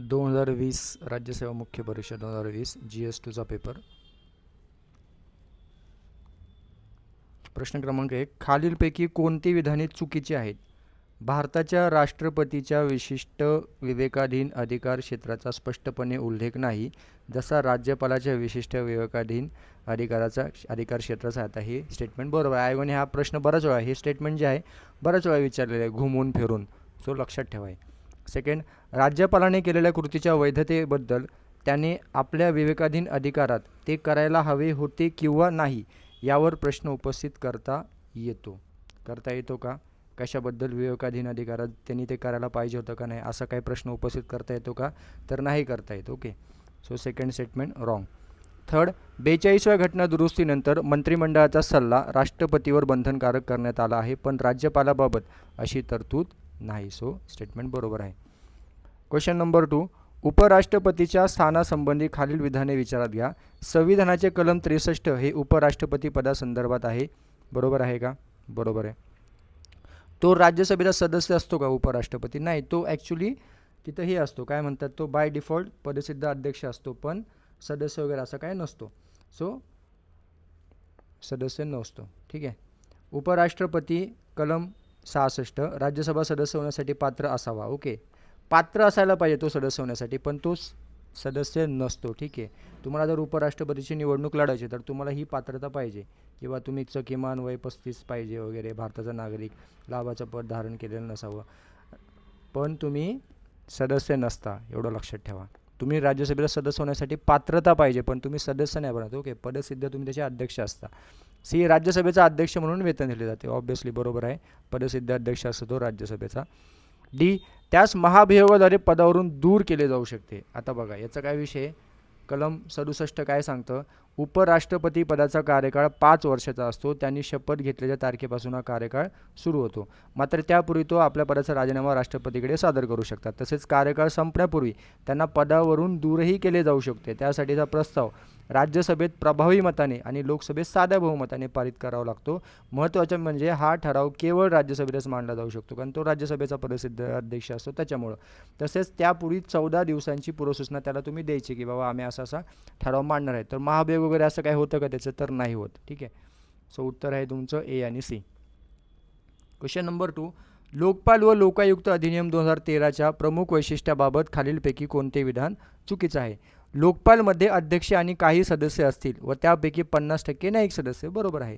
2020 राज्यसेवा मुख्य परीक्षा 2020 GS2चा पेपर. प्रश्न क्रमांक 1. खालीलपैकी कोणती विधाने चुकीची आहेत? भारताच्या राष्ट्रपतीच्या विशिष्ट विवेकाधीन अधिकार क्षेत्राचा स्पष्टपणे उल्लेख नाही, जसा राज्यपालाच्या विशिष्ट विवेकाधीन अधिकार क्षेत्राचा. आता हे स्टेटमेंट बरोबर आहे. आयोगाने हा प्रश्न बराच वेळा, हे स्टेटमेंट जे आहे बराच वेळा विचारलेलं आहे, घुमून फिरून. सो लक्षात ठेवा. सेकंड, राज्यपालाने केलेल्या कृतीच्या वैधतेबद्दल त्याने आपल्या विवेकाधीन अधिकारात ते करायला हवे होते किंवा नाही यावर प्रश्न उपस्थित करता येतो का? कशाबद्दल विवेकाधीन अधिकारात त्यांनी ते करायला पाहिजे होतं का नाही, असा काही प्रश्न उपस्थित करता येतो का? तर नाही करता येतो. Okay, so second statement wrong. Third, 42व्या घटना दुरुस्तीनंतर मंत्रिमंडळाचा सल्ला राष्ट्रपतीवर बंधनकारक करण्यात आला आहे, पण राज्यपालाबाबत अशी तरतूद नाही. सो स्टेटमेंट बरोबर आहे. Question number 2. उपराष्ट्रपतीच्या स्थानासंबंधी खालील विधाने विचारात घ्या. संविधानाचे कलम 63 हे उपराष्ट्रपती पदासंदर्भात आहे. बरोबर आहे का? बरोबर आहे. तो राज्यसभेचा सदस्य असतो का उपराष्ट्रपती? नाही, तो ॲक्च्युली तिथं हे असतो, काय म्हणतात, तो बाय डिफॉल्ट पदसिद्ध अध्यक्ष असतो, पण सदस्य वगैरे असं काय नसतो. सो सदस्य नसतो. ठीक आहे. उपराष्ट्रपती कलम 66 राज्यसभा सदस्य होण्यासाठी पात्र असावा. ओके, पात्र असायला पाहिजे तो सदस्य होण्यासाठी, पण तो सदस्य नसतो. ठीक आहे. तुम्हाला जर उपराष्ट्रपतीची निवडणूक लढायची तर तुम्हाला ही पात्रता पाहिजे, किंवा तुम्हीचं किमान वय 35 पाहिजे वगैरे, भारताचा नागरिक, लाभाचं पद धारण केलेलं नसावं, पण तुम्ही सदस्य नसता, एवढं लक्षात ठेवा. तुम्ही राज्यसभेला सदस्य होण्यासाठी पात्रता पाहिजे, पण तुम्ही सदस्य नाही बनत. ओके, पदसिद्ध तुम्ही त्याचे अध्यक्ष असता. राज्यसभेचा अध्यक्ष म्हणून वेतन दिले जाते. ऑब्व्हियसली बरोबर आहे, पदसिद्ध अध्यक्ष असतो तो राज्यसभेचा. डी, त्यास महाभियोगाद्वारे पदावरून दूर केले जाऊ शकते. आता बघा याचा काय विषय, कलम 67 काय सांगतं, उपराष्ट्रपती पदाचा कार्यकाळ 5 वर्षाचा असतो. त्यांनी शपथ घेतलेल्या तारखेपासून हा कार्यकाळ सुरू होतो. मात्र त्यापूर्वी तो आपल्या पदाचा राजीनामा राष्ट्रपतीकडे सादर करू शकतात. तसेच कार्यकाळ संपण्यापूर्वी त्यांना पदावरून दूरही केले जाऊ शकते. त्यासाठीचा प्रस्ताव राज्यसभेत प्रभावी मताने आणि लोकसभेत साध्या बहुमताने पारित करावा लागतो. महत्त्वाचं म्हणजे हा ठराव केवळ राज्यसभेतच मांडला जाऊ शकतो, कारण तो राज्यसभेचा पदसिद्ध अध्यक्ष असतो त्याच्यामुळं. तसेच त्यापूर्वी 14 दिवसांची पूर्वसूचना त्याला तुम्ही द्यायची, की बाबा आम्ही असा ठराव मांडणार आहे. तर महाभियोग वगैरे असं काय होतं का त्याचं? तर नाही होत. ठीक आहे. सो उत्तर आहे तुमचं ए आणि सी. Question number 2. लोकपाल व लोकायुक्त अधिनियम 2013च्या प्रमुख वैशिष्ट्याबाबत खालीलपैकी कोणते विधान चुकीचं आहे? लोकपालमध्ये अध्यक्ष आणि काही सदस्य असतील व त्यापैकी 50% न्यायिक सदस्य. बरोबर आहे.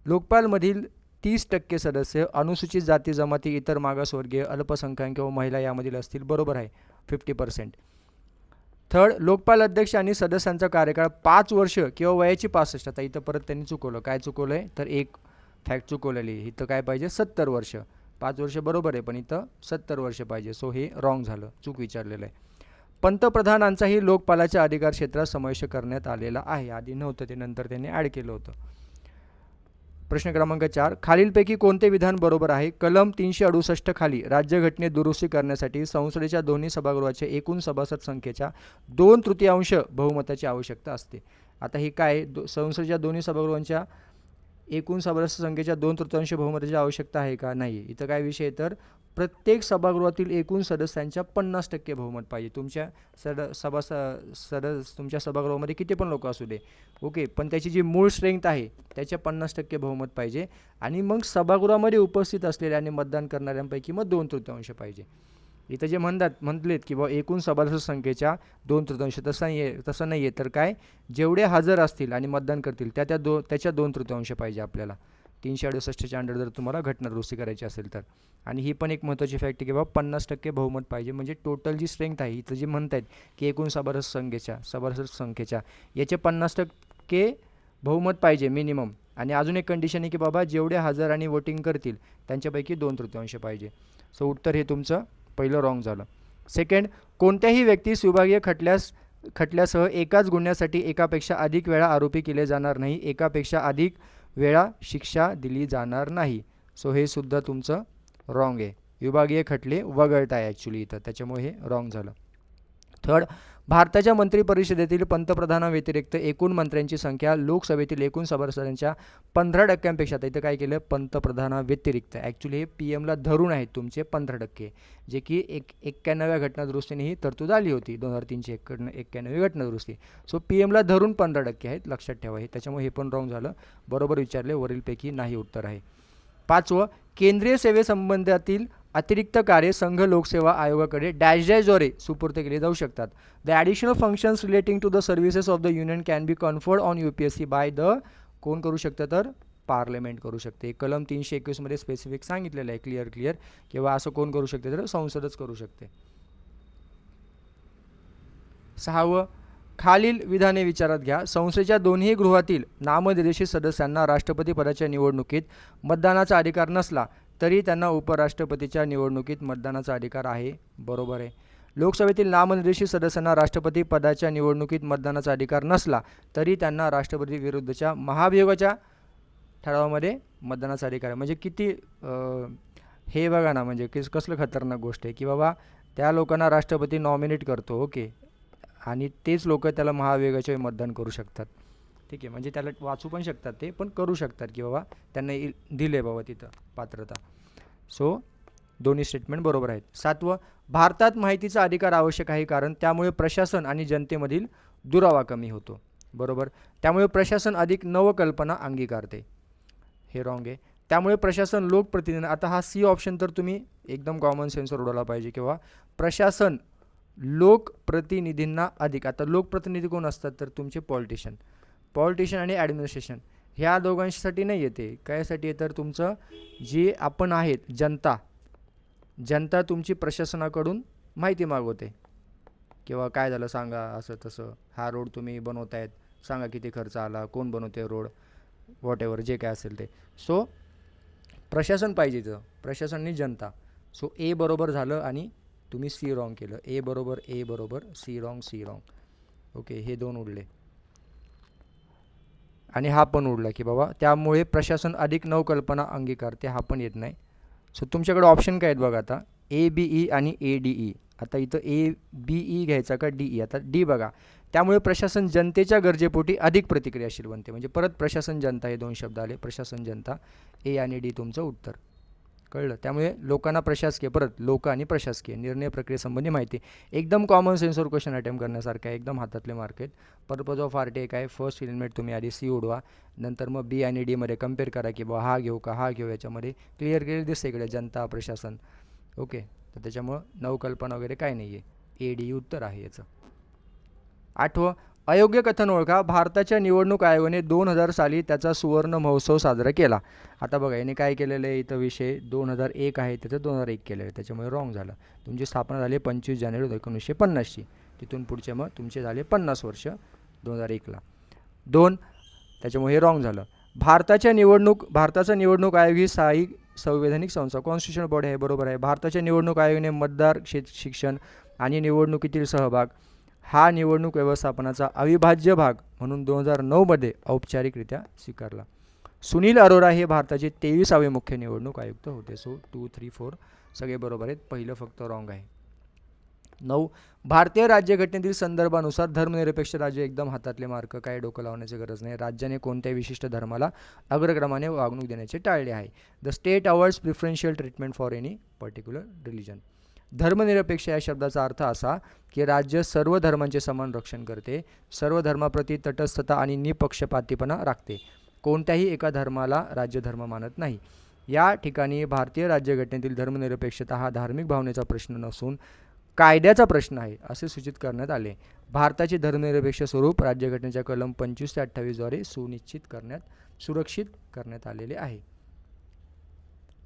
लोकपालमधील 30% सदस्य अनुसूचित जाती जमाती, इतर मागासवर्गीय, अल्पसंख्याक व महिला यामधील असतील. बरोबर आहे, 50%. थर्ड, लोकपाल अध्यक्ष आणि सदस्यांचा कार्यकाळ 5 वर्ष किंवा वयाची 65. आता इथं परत त्यांनी चुकवलं. काय चुकवलं आहे? तर एक फॅक्ट चुकवलेली. इथं काय पाहिजे? 70 वर्ष. 5 वर्ष बरोबर आहे, पण इथं 70 वर्ष पाहिजे. सो हे रॉंग झालं, चूक विचारलेलं आहे. पंतप्रधानांचाही लोकपालाच्या अधिकार क्षेत्रात समावेश करण्यात आलेला आहे. आधी नव्हतं, ते नंतर त्यांनी ॲड केलं होतं. प्रश्न क्रमांक 4. खालीलपैकी कोणते विधान बरोबर आहे? कलम 368 खाली राज्यघटनेत दुरुस्ती करण्यासाठी संसदेच्या दोन्ही सभागृहाच्या एकूण सभासद संख्येच्या 2/3 बहुमताची आवश्यकता असते. आता हे काय, संसदेच्या दोन्ही सभागृहांच्या एकूण सभासद संख्येच्या 2/3 बहुमताची आवश्यकता आहे का? नाही. इथं काय विषय, तर प्रत्येक सभागृहातील एकूण सदस्यांच्या 50% बहुमत पाहिजे. तुमच्या तुमच्या सभागृहामध्ये किती पण लोक असू दे. ओके, पण त्याची जी मूळ स्ट्रेंथ आहे त्याच्या 50% बहुमत पाहिजे. आणि मग सभागृहामध्ये उपस्थित असलेल्या आणि मतदान करणाऱ्यांपैकी मग 2/3 पाहिजे. इथं जे म्हटलेत की बाबा एकूण सभासद संख्येच्या 2/3, तसं नाही आहे. तर काय, जेवढे हजर असतील आणि मतदान करतील त्याच्या 2/3 पाहिजे आपल्याला. 368च्या अंडर जर तुम्हाला घटना दुरुस्ती करायची असेल तर. आणि ही पण एक महत्त्वाची फॅक्ट आहे की बाबा 50% बहुमत पाहिजे. म्हणजे टोटल जी स्ट्रेंथ आहे, इथं जे म्हणत आहेत की एकूण सभासद संख्येच्या याचे 50% बहुमत पाहिजे मिनिमम. आणि अजून एक कंडिशन आहे की बाबा जेवढे हजर आणि वोटिंग करतील त्यांच्यापैकी 2/3 पाहिजे. सो उत्तर हे तुमचं पहिलं रॉंग झालं. सेकंड, कोणत्याही व्यक्तीस विभागीय खटल्यासह एकाच गुन्ह्यासाठी एकापेक्षा अधिक वेळा आरोपी केले जाणार नाही. एकापेक्षा अधिक वेळा शिक्षा दिली जाणार नाही. सो हे सुद्धा तुमचं रॉंग आहे. विभागीय खटले वगळत आहे ॲक्च्युली इथं, त्याच्यामुळे हे रॉंग झालं. थर्ड, भारताच्या मंत्रिपरिषदेतील पंतप्रधानाव्यतिरिक्त एकूण मंत्र्यांची संख्या लोकसभेतील एकूण सभासदांच्या 15% आता इथं काय केलं, पंतप्रधानाव्यतिरिक्त ॲक्च्युली हे पी एमला धरून आहेत तुमचे 15%, जे की 91व्या घटनादुरुस्तीने ही तरतूद आली होती 2003ची 91वी घटनादुरुस्ती. सो पी एमला धरून 15% आहेत, लक्षात ठेवा हे. त्याच्यामुळे हे पण रॉंग झालं. बरोबर विचारले, वरीलपैकी नाही उत्तर आहे. 5वं, केंद्रीय सेवेसंबंधातील अतिरिक्त कार्य संघ लोकसेवा आयोगाकडे डॅशद्वारे सुपूर्द केले जाऊ शकतात. The additional functions relating to the services of the union can be conferred on UPSC by the कोण करू शकतं, तर पार्लमेंट करू शकते. कलम 321 मध्ये स्पेसिफिक सांगितलेलं आहे क्लिअर किंवा असं कोण करू शकते, तर संसदच करू शकते. 6वं, खालील विधाने विचारात घ्या. संसदेच्या दोन्ही गृहातील नामनिर्देशित सदस्यांना राष्ट्रपती पदाच्या निवडणुकीत मतदानाचा अधिकार नसला तरी त्यांना उपराष्ट्रपतीच्या निवडणुकीत मतदानाचा अधिकार आहे. बरोबर आहे. लोकसभेतील नामनिर्देशित सदस्यांना राष्ट्रपती पदाच्या निवडणुकीत मतदानाचा अधिकार नसला तरी त्यांना राष्ट्रपती विरुद्धच्या महाभियोगाच्या ठरावामध्ये मतदानाचा अधिकार आहे. म्हणजे किती हे बघा ना, म्हणजे कसलं खतरनाक गोष्ट आहे की बाबा त्या लोकांना राष्ट्रपती नॉमिनेट करतो, ओके, आणि तेच लोक त्याला महाभियोगाचे मतदान करू शकतात. ठीक आहे, म्हणजे त्याला वाचू पण शकतात, ते पण करू शकतात की बाबा त्यांना दिले बाबा तिथं पात्रता. सो दोन्ही स्टेटमेंट बरोबर आहेत. 7वं, भारतात माहितीचा अधिकार आवश्यक आहे कारण त्यामुळे प्रशासन आणि जनतेमधील दुरावा कमी होतो. बरोबर. त्यामुळे प्रशासन अधिक नवकल्पना अंगीकारते. हे रॉंग आहे. त्यामुळे प्रशासन लोकप्रतिनिधी, आता हा सी ऑप्शन तर तुम्ही एकदम कॉमन सेन्सवर उडवला पाहिजे, किंवा प्रशासन लोकप्रतिनिधींना अधिक. आता लोकप्रतिनिधी कोण असतात, तर तुमचे पॉलिटिशियन आणि ॲडमिनिस्ट्रेशन, ह्या दोघांसाठी नाही येते. कायसाठी आहे, तर तुमचं जे आपण आहेत जनता तुमची प्रशासनाकडून माहिती मागवते, किंवा काय झालं सांगा, असं तसं, हा रोड तुम्ही बनवतायत सांगा किती खर्च आला, कोण बनवते रोड, व्हॉट जे काय असेल ते. सो प्रशासन पाहिजे, प्रशासन आणि जनता. सो ए बरोबर झालं आणि तुम्ही सी रॉंग केलं. ए बरोबर सी रॉंग. ओके, हे दोन उडले आणि हा पण उडला की बाबा त्यामुळे प्रशासन अधिक नवकल्पना अंगीकारते, हा पण येत नाही. सो तुमच्याकडे ऑप्शन काय आहेत बघा, आता ABE आणि ADE. आता इथं ABE घ्यायचा का DE, आता D बघा. त्यामुळे प्रशासन जनतेच्या गरजेपोटी अधिक प्रतिक्रियाशील बनते. म्हणजे परत प्रशासन जनता हे दोन शब्द आले, प्रशासन जनता. A आणि D तुमचं उत्तर. कळलं. त्यामुळे लोकांना प्रशासकीय, परत लोक आणि प्रशासकीय निर्णय प्रक्रियेसंबंधी माहिती. एकदम कॉमन सेन्सवर क्वेश्चन अटेम्प्ट करण्यासारखं आहे, एकदम हातातले मार्क आहेत. पर्पज ऑफ आरटीआय काय, फर्स्ट एलिमेंट तुम्ही आधी सी उडवा, नंतर मग B आणि D मध्ये कम्पेअर करा की बा हा घेऊ का हा घेऊ. याच्यामध्ये क्लिअर दिसते इकडे जनता प्रशासन. ओके, तर त्याच्यामुळं नवकल्पना वगैरे काय नाही आहे. AD उत्तर आहे याचं. 8वं, अयोग्य कथन ओळखा. भारताच्या निवडणूक आयोगाने 2000 साली त्याचा सुवर्ण महोत्सव साजरा केला. आता बघा याने काय केलेलं आहे, इथं विषय 2001 आहे, त्याचं 2001 केलं आहे, त्याच्यामुळे रॉंग झालं. तुमची स्थापना झाली 25 जानेवारी 1950ची, तिथून पुढचे मग तुमचे झाले 50 वर्ष 2001ला. 2, त्याच्यामुळे हे रॉंग झालं. भारताचा निवडणूक आयोग ही स्थायी संवैधानिक संस्था, कॉन्स्टिट्युशनल बॉडी आहे. बरोबर आहे. भारताच्या निवडणूक आयोगाने मतदार शिक्षण आणि निवडणुकीतील सहभाग हा निवडणूक व्यवस्थापनाचा अविभाज्य भाग म्हणून 2009 मध्ये औपचारिकरित्या स्वीकारला. सुनील अरोरा हे भारताचे 23वे मुख्य निवडणूक आयुक्त होते. सो 2, 3, 4 सगळे बरोबर आहेत, पहिलं फक्त रॉंग आहे. 9, भारतीय राज्यघटनेतील संदर्भानुसार धर्मनिरपेक्ष राज्य, एकदम हातातले मार्क, काय डोकं लावण्याची गरज नाही. राज्याने कोणत्याही विशिष्ट धर्माला अग्रक्रमाने वागणूक देण्याचे टाळले आहे. The state awards preferential treatment for any particular religion. धर्मनिरपेक्ष या शब्दाचा अर्थ असा की राज्य सर्व धर्मांचे समान रक्षण करते, सर्व धर्माप्रती तटस्थता आणि निपक्षपातीपणा राखते, कोणत्याही एका धर्माला राज्यधर्म मानत नाही. या ठिकाणी भारतीय राज्यघटनेतील धर्मनिरपेक्षता हा धार्मिक भावनेचा प्रश्न नसून कायद्याचा प्रश्न आहे असे सूचित करण्यात आले. भारताचे धर्मनिरपेक्ष स्वरूप राज्यघटनेच्या कलम 25 ते 28 द्वारे सुरक्षित करण्यात आलेले आहे.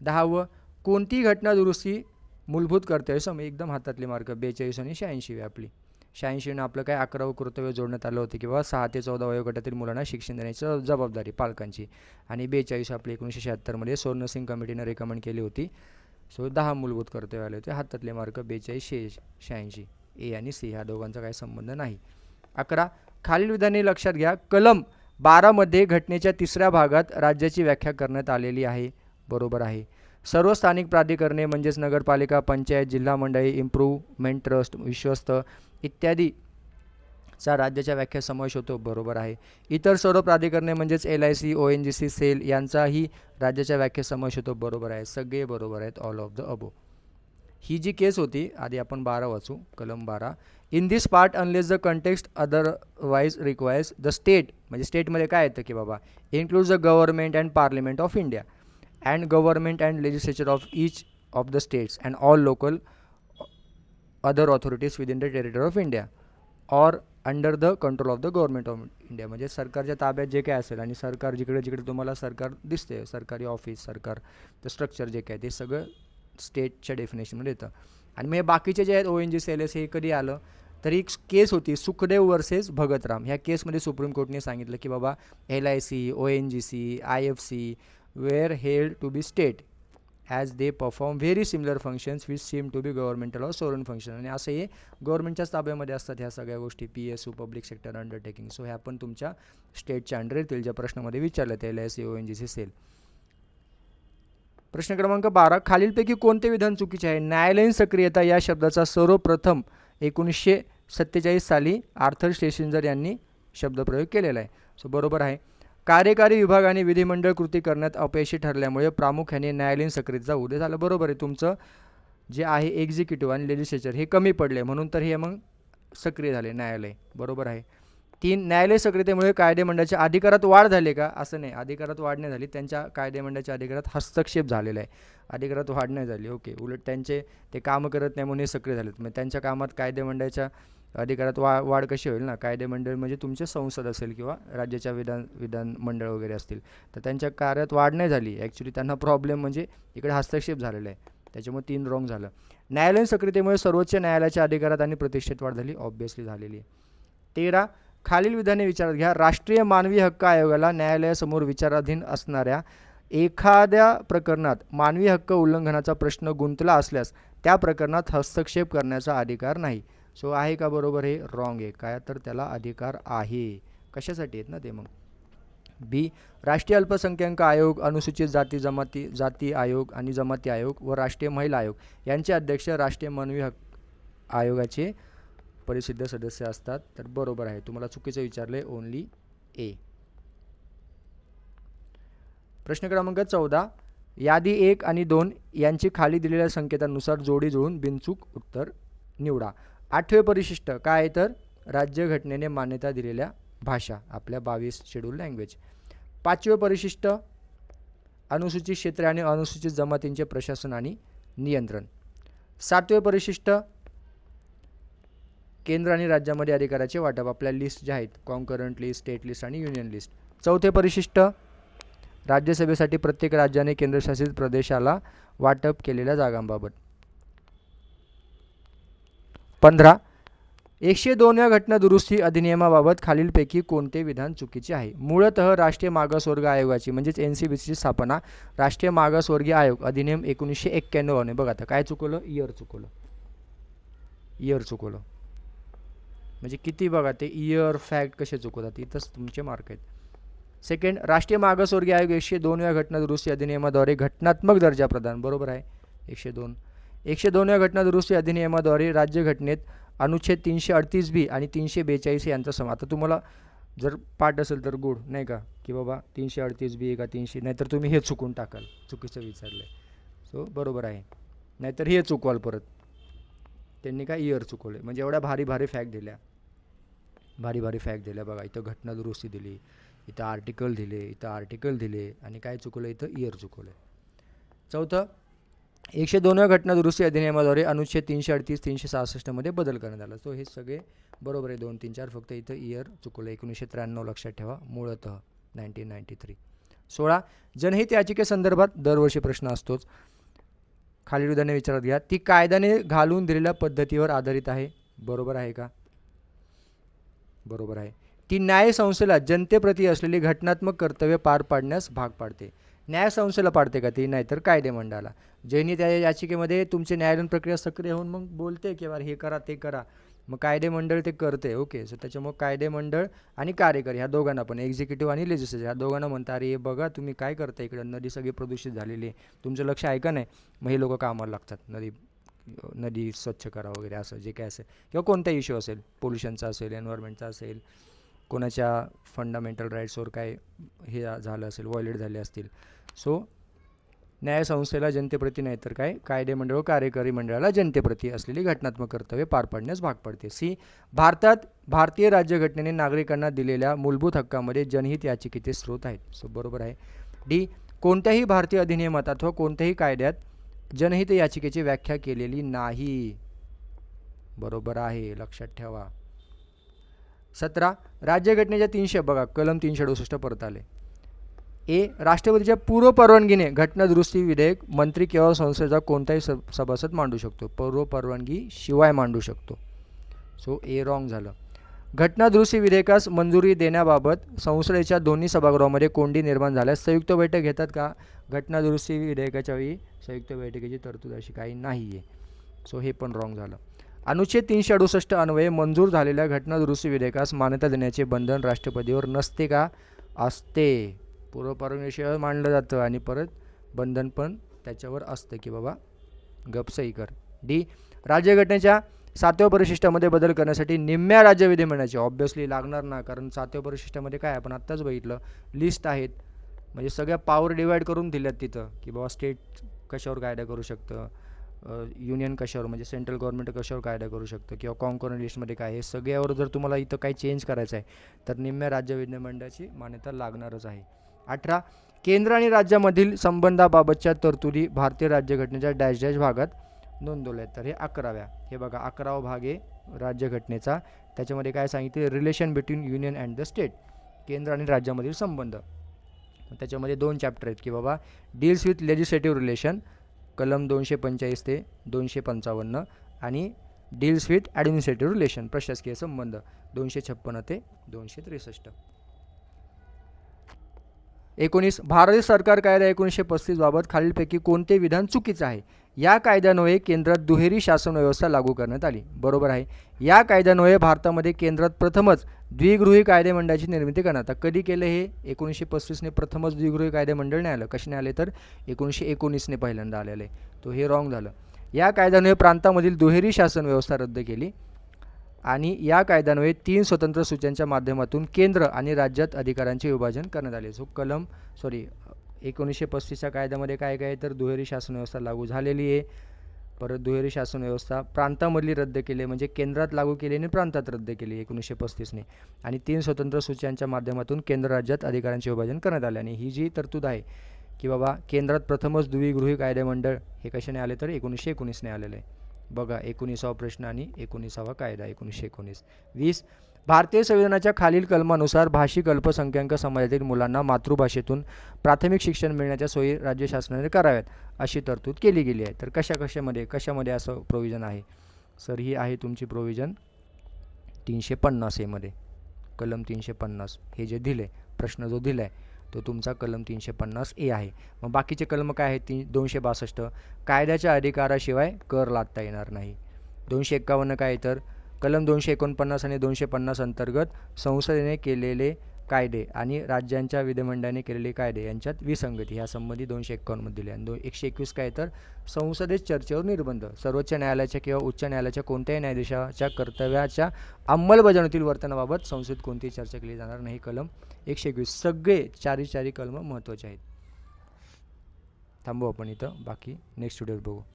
10वं, कोणती घटना दुरुस्ती मूलभूत कर्तव्य सम, एकदम हातातले मार्क. 42 आणि 86 आपली. 86 आपलं काय 11वं कर्तव्य जोडण्यात आलं होतं की बाबा 6 ते 14 वयोगटातील मुलांना शिक्षण देण्याची जबाबदारी पालकांची, आणि 42 आपली 1976 मध्ये सोर्नसिंग कमिटीनं रेकमेंड केली होती. सो 10 मूलभूत कर्तव्य आले होते. हातातले मार्क 42, 86. ए आणि सी ह्या दोघांचा काही संबंध नाही. 11, खालील विधाने लक्षात घ्या. कलम 12 मध्ये घटनेच्या 3ऱ्या भागात राज्याची व्याख्या करण्यात आलेली आहे. बरोबर आहे. सर्व स्थानिक प्राधिकरणे म्हणजेच नगरपालिका, पंचायत, जिल्हा मंडळे, इम्प्रूव्हमेंट ट्रस्ट, विश्वस्त इत्यादी चा राज्याच्या व्याख्या समावेश होतो, बरोबर आहे. इतर सर्व प्राधिकरणे म्हणजेच LIC, ONGC, सेल यांचाही राज्याच्या व्याख्या समावेश होतो, बरोबर आहे. सगळे बरोबर आहेत, ऑल ऑफ द अबो. ही जी केस होती, आधी आपण 12 वाचू, कलम 12. In this part unless the context otherwise requires the state, म्हणजे स्टेटमध्ये काय येतं की बाबा includes the government and parliament of India and government and legislature of each of the states and all local other authorities within the territory of India or under the control of the government of India. म्हणजे सरकारच्या ताब्यात जे काय असेल आणि सरकार जिकडे जिकडे तुम्हाला सरकार दिसते, सरकारी ऑफिस, सरकारचं स्ट्रक्चर जे काय ते सगळं स्टेटच्या डेफिनेशनमध्ये येतं. आणि मग बाकीचे जे आहेत ONGC, LIC हे कधी आलं तर एक केस होती सुखदेव वर्सेस भगतराम. ह्या केसमध्ये सुप्रीम कोर्टने सांगितलं की बाबा LIC, ONGC, IFC were held to be state as they perform very similar functions which seem to be governmental or sovereign function. आणि असं हे गव्हर्नमेंटच्याच ताब्यामध्ये असतात ह्या सगळ्या गोष्टी, PSU public sector undertaking. So ह्या पण तुमच्या स्टेटच्या अंडर येतील, ज्या प्रश्नामध्ये विचारलं ते LIC, ONGC, सेल. प्रश्न क्रमांक 12. खालीलपैकी कोणते विधान चुकीचे आहे? न्यायालयीन सक्रियता या शब्दाचा सर्वप्रथम 1947 साली आर्थर स्लेशिंजर यांनी शब्दप्रयोग केलेला आहे. सो बरोबर आहे. कार्यकारी विभागाने विधिमंडळ कृती करण्यात अपयशी ठरल्यामुळे प्रामुख्याने न्यायालयीन सक्रियतेचा उदय झाला. बरोबर आहे. तुमचं जे आहे एक्झिक्युटिव्ह आणि लेजिस्लेचर हे कमी पडले म्हणून तर हे मग सक्रिय झाले न्यायालय, बरोबर आहे. 3. न्यायालय सक्रियतेमुळे कायदेमंडळाच्या अधिकारात वाढ झाली का? असं नाही, अधिकारात वाढ नाही झाली, त्यांच्या कायदेमंडळाच्या अधिकारात हस्तक्षेप झालेला आहे, अधिकारात वाढ नाही झाली. ओके, उलट त्यांचे ते कामं करत नाही म्हणून हे सक्रिय झालेत. मग त्यांच्या कामात कायदेमंडळाच्या अधिकारात वाढ कशी होईल ना? कायदेमंडळ म्हणजे तुमचे संसद असेल किंवा राज्याच्या विधानमंडळ वगैरे असतील, तर त्यांच्या कार्यात वाढ नाही झाली. ॲक्च्युली त्यांना प्रॉब्लेम म्हणजे इकडे हस्तक्षेप झालेला आहे, त्याच्यामुळे 3 रॉंग झालं. न्यायालयीन सक्रियतेमुळे सर्वोच्च न्यायालयाच्या अधिकारात आणि प्रतिष्ठेत वाढ झाली, ऑब्व्हियसली झालेली आहे. 13. खालील विधाने विचारात घ्या. राष्ट्रीय मानवी हक्क आयोगाला न्यायालयासमोर विचाराधीन असणाऱ्या एखाद्या प्रकरणात मानवी हक्क उल्लंघनाचा प्रश्न गुंतला असल्यास त्या प्रकरणात हस्तक्षेप करण्याचा अधिकार नाही. सो आहे का बरोबर? हे रॉंग आहे. काय तर त्याला अधिकार आहे. कशासाठी आहेत ना ते मग. बी. राष्ट्रीय अल्पसंख्याक आयोग, अनुसूचित जाती आयोग आणि जमाती आयोग व राष्ट्रीय महिला आयोग यांचे अध्यक्ष राष्ट्रीय मानवी हक्क आयोगाचे परिसिद्ध सदस्य असतात. तर बरोबर आहे. तुम्हाला चुकीचं विचारले, ओनली ए. प्रश्न क्रमांक 14. यादी 1 आणि 2 यांची खाली दिलेल्या संकेतानुसार जोडी जुळून बिनचूक उत्तर निवडा. 8वे परिशिष्ट काय आहे तर राज्यघटनेने मान्यता दिलेल्या भाषा, आपल्या 22 शेड्यूल लँग्वेज. 5वे परिशिष्ट अनुसूचित क्षेत्रे आणि अनुसूचित जमातींचे प्रशासन आणि नियंत्रण. 7वे परिशिष्ट केंद्र आणि राज्यामध्ये अधिकाराचे वाटप, आपल्या लिस्ट ज्या आहेत कॉन्करंट लिस्ट, स्टेट लिस्ट आणि युनियन लिस्ट. 4थे परिशिष्ट राज्यसभेसाठी प्रत्येक राज्याने केंद्रशासित प्रदेशाला वाटप केलेल्या जागांबाबत. 15. 102व्या घटना दुरुस्ती अधिनियमाबाबत खालीलपैकी कोणते विधान चुकीचे आहे? मूळतः राष्ट्रीय मागासवर्ग आयोगाची म्हणजेच NCBCची स्थापना राष्ट्रीय मागासवर्गीय आयोग अधिनियम 1991 ने. बघा आता काय चुकवलं? इयर चुकवलं. म्हणजे किती बघा ते इयर फॅक्ट कसे चुकवतात, इथंच तुमचे मार्क आहेत. सेकंड, राष्ट्रीय मागासवर्गीय आयोग 102व्या घटना दुरुस्ती अधिनियमाद्वारे घटनात्मक दर्जा प्रदान. बरोबर आहे. 102व्या घटना दुरुस्ती अधिनियमाद्वारे राज्यघटनेत अनुच्छेद 338B आणि 342 यांचा समावेश. आता तुम्हाला जर पाठ असेल तर गुड, नाही का, की बाबा 338B का 300, नाहीतर तुम्ही हे चुकून टाकाल, चुकीचं विचारलं आहे. सो बरोबर आहे, नाहीतर हे चुकवाल परत. त्यांनी काय इयर चुकवले, म्हणजे एवढ्या भारी फॅक्ट दिल्या, बघा. इथं घटना दुरुस्ती दिली, इथं आर्टिकल दिले आणि काय चुकवलं? इथं इयर चुकवलं. 4थं, 102व्या घटना दुरुस्ती अधिनियमाद्वारे अनुच्छेद 338, 366 मध्ये बदल करण्यात आला. सो हे सगळे बरोबर आहे. 2, 3, 4 फक्त इथं इयर चुकवलं. 1993 लक्षात ठेवा, मूळतः 1993. 16. जनहित याचिकेसंदर्भात दरवर्षी प्रश्न असतोच. खालील विधाने विचारात घ्या. ती कायद्याने घालून दिलेल्या पद्धतीवर आधारित आहे. बरोबर आहे का? बरोबर आहे. ती न्यायसंस्थेला जनतेप्रती असलेली घटनात्मक कर्तव्य पार पाडण्यास भाग पाडते. न्यायसंस्थेला पाडते का ती? नाही तर कायदेमंडळाला. जनहित या याचिकेमध्ये तुमची न्यायालयीन प्रक्रिया सक्रिय होऊन मग बोलते की हे करा ते करा, मग कायदे मंडळ ते करते, ओके. सो त्याच्यामुळे कायदे मंडळ आणि कार्यकारी ह्या दोघांना पण, एक्झिक्युटिव्ह आणि लेजिस्लेटिव्ह ह्या दोघांना म्हणता, अरे बघा तुम्ही काय करता इकडं, नदी सगळी प्रदूषित झालेली आहे, तुमचं लक्ष आहे का नाही. मग हे लोक कामाला लागतात, नदी स्वच्छ करा वगैरे असं जे काय असेल, किंवा कोणता इश्यू असेल, पोल्युशनचा असेल, एन्व्हायरमेंटचा असेल, कोणाच्या फंडामेंटल राईट्सवर काय हे झालं असेल, व्हायोलेट झाले असतील. सो न्यायसंस्थेला जनतेप्रती नाही तर काय, कायदे मंडळ व कार्यकारी मंडळाला जनतेप्रती असलेली घटनात्मक कर्तव्ये पार पाडण्यास भाग पडते. सी, भारतीय राज्यघटनेने नागरिकांना दिलेल्या मूलभूत हक्कामध्ये जनहित याचिकेचे स्रोत आहेत. सो बरोबर आहे. डी, कोणत्याही भारतीय अधिनियमात अथवा कोणत्याही कायद्यात जनहित याचिकेची व्याख्या केलेली नाही. बरोबर आहे, लक्षात ठेवा. 17, राज्यघटनेच्या 300 बघा कलम 368 परत आले. ए, राष्ट्रपतीच्या पूर्व परवानगीने घटना दुरुस्ती विधेयक मंत्री किंवा संसदेचा कोणताही सभासद मांडू शकतो, पूर्व परवानगी शिवाय मांडू शकतो. सो ए रॉंग झालं. घटना दुरुस्ती विधेयकास मंजुरी देण्याबाबत संसदेच्या दोन्ही सभागृहामध्ये कोंडी निर्माण झाल्यास संयुक्त बैठक घेतात का? घटना दुरुस्ती विधेयकाच्या वेळी संयुक्त बैठकीची तरतूद अशी काही नाही आहे. सो हे पण रॉंग झालं. अनुच्छेद 368 अन्वये मंजूर झालेल्या घटना दुरुस्ती विधेयकास मान्यता देण्याचे बंधन राष्ट्रपतीवर नसते का? असते. पूर्व परवानगीशिवाय मांडलं जातं आणि परत बंधन पण त्याच्यावर असतं की बाबा गपसही कर. डी, राज्यघटनेच्या 7व्या परिशिष्टामध्ये बदल करण्यासाठी निम्म्या राज्य विधिमंडळाची ऑब्व्हियसली लागणार ना, कारण 7व्या परिशिष्टामध्ये काय आपण आत्ताच बघितलं, लिस्ट आहेत, म्हणजे सगळ्या पॉवर डिवाईड करून दिल्यात तिथं की बाबा स्टेट कशावर कायदा करू शकतं, युनियन कशावर म्हणजे सेंट्रल गव्हर्नमेंट कशावर कायदा करू शकतं, किंवा कॉन्करंट लिस्टमध्ये काय, हे सगळ्यावर जर तुम्हाला इथं काही चेंज करायचं आहे तर निम्म्या राज्य विधिमंडळाची मान्यता लागणारच आहे. 18, केंद्र आणि राज्यामधील संबंधाबाबतच्या तरतुदी भारतीय राज्यघटनेच्या डॅश डॅश भागात नोंदवल्या आहेत. तर हे 11व्या, हे बघा 11वा भाग आहे राज्यघटनेचा, त्याच्यामध्ये काय सांगितले, relation between union and the state, केंद्र आणि राज्यामधील संबंध. त्याच्यामध्ये 2 चॅप्टर आहेत की बाबा डील्स विथ लेजिस्लेटिव्ह रिलेशन कलम 245 ते 255 आणि डील्स विथ ॲडमिनिस्ट्रेटिव्ह रिलेशन प्रशासकीय संबंध 256 ते 263. 19, भारत सरकार कायदा 1935 बाबत खालीलपैकी कोणते विधान चुकीचं आहे? या कायद्यान्वये केंद्रात दुहेरी शासन व्यवस्था लागू करण्यात आली. बरोबर आहे. या कायद्यान्वये भारतामध्ये केंद्रात प्रथमच द्विगृही कायदेमंडळाची निर्मिती करण्यात. कधी केलं हे? 1935ने प्रथमच द्विगृही कायदेमंडळ नाही आलं. कशाने आले तर 1919ने पहिल्यांदा आलेलं आहे. तो हे रॉंग झालं. या कायद्यान्वये प्रांतामधील दुहेरी शासन व्यवस्था रद्द केली आणि या कायद्यान्वये 3 स्वतंत्र सूच्यांच्या माध्यमातून केंद्र आणि राज्यात अधिकारांचे विभाजन करण्यात आले. सो 1935च्या कायद्यामध्ये काय काय तर दुहेरी शासन व्यवस्था लागू झालेली आहे. परत दुहेरी शासन व्यवस्था प्रांतामधली रद्द केली, म्हणजे केंद्रात लागू केली आणि प्रांतात रद्द केली 1935ने, आणि 3 स्वतंत्र सूच्यांच्या माध्यमातून केंद्र राज्यात अधिकारांचे विभाजन करण्यात आले. आणि ही जी तरतूद आहे की बाबा केंद्रात प्रथमच द्विगृही कायदेमंडळ हे कशाने आले तर 1919ने आलेलं आहे. बघा 19वा प्रश्न आणि 19वा कायदा 1919. 20, भारतीय संविधानाच्या खालील कलमानुसार भाषिक अल्पसंख्याक समाजातील मुलांना मातृभाषेतून प्राथमिक शिक्षण मिळण्याच्या सोयी राज्य शासनाने कराव्यात अशी तरतूद केली गेली आहे. तर कशामध्ये असं प्रोव्हिजन आहे? सर ही आहे तुमची प्रोव्हिजन 350 मध्ये, कलम 350 हे जे दिले, प्रश्न जो दिला आहे तो तुमचा कलम 350A आहे. मग बाकीचे कलम काय आहेत? 262 कायद्याच्या अधिकाराशिवाय कर लादता येणार नाही. 251 काय तर कलम 249 आणि 250 अंतर्गत संसदेने केलेले कायदे आणि राज्यांच्या विधिमंडळाने केलेले कायदे यांच्यात विसंगती ह्या संबंधी 251 मध्ये दिले. आणि 121 काय तर संसदेत चर्चेवर निर्बंध, सर्वोच्च न्यायालयाच्या किंवा उच्च न्यायालयाच्या कोणत्याही न्यायाधीशाच्या कर्तव्याच्या अंमलबजावणीतील वर्तनाबाबत संसदेत कोणतीही चर्चा केली जाणार नाही. कलम 121. सगळे चारी कलम महत्त्वाचे आहेत. थांबू आपण इथं, बाकी नेक्स्ट व्हिडिओत बघू.